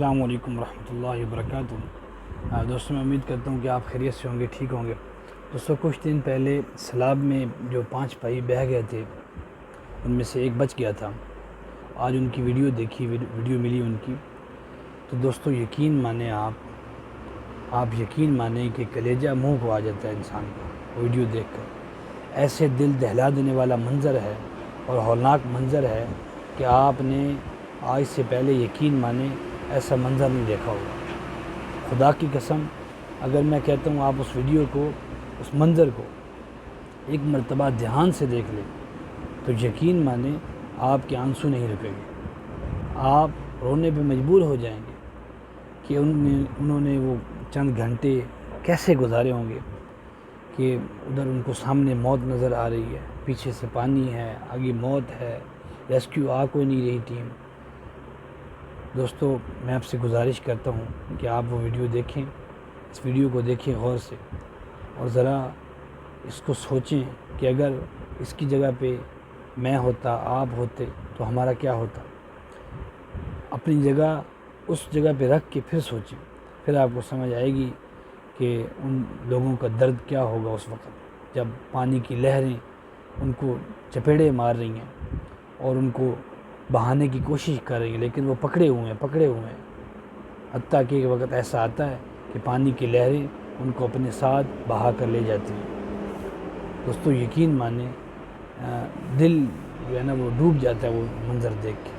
अस्सलाम वालेकुम रहमतुल्लाहि व बरकातुहू। दोस्तों, मैं उम्मीद करता हूँ कि आप खैरियत से होंगे, ठीक होंगे। दोस्तों, कुछ दिन पहले सैलाब में जो 5 भाई बह गए थे, उनमें से एक बच गया था। आज उनकी वीडियो देखी, वीडियो मिली उनकी, तो दोस्तों यकीन माने आप यकीन माने कि कलेजा मुंह को आ जाता है इंसान का वीडियो देखकर। ऐसे दिल दहला देने वाला मंज़र है और हौलनाक मंज़र है कि आपने आज से पहले यकीन माने ऐसा मंज़र नहीं देखा होगा। खुदा की कसम, अगर मैं कहता हूँ आप उस वीडियो को, उस मंज़र को एक मर्तबा ध्यान से देख लें तो यकीन माने आपके आंसू नहीं रुकेंगे। आप रोने पे मजबूर हो जाएंगे कि उन्होंने वो चंद घंटे कैसे गुजारे होंगे कि उधर उनको सामने मौत नज़र आ रही है, पीछे से पानी है, आगे मौत है, रेस्क्यू आ कोई नहीं रही टीम। दोस्तों, मैं आपसे गुजारिश करता हूँ कि आप वो वीडियो देखें, इस वीडियो को देखें गौर से और ज़रा इसको सोचें कि अगर इसकी जगह पे मैं होता, आप होते तो हमारा क्या होता। अपनी जगह उस जगह पे रख के फिर सोचें, फिर आपको समझ आएगी कि उन लोगों का दर्द क्या होगा उस वक़्त जब पानी की लहरें उनको चपेड़े मार रही हैं और उनको बहाने की कोशिश कर रही हैं, लेकिन वो पकड़े हुए हैं। हत्ता कि एक वक़्त ऐसा आता है कि पानी की लहरें उनको अपने साथ बहा कर ले जाती हैं। दोस्तों, यकीन माने दिल जो है ना वो डूब जाता है वो मंज़र देख के।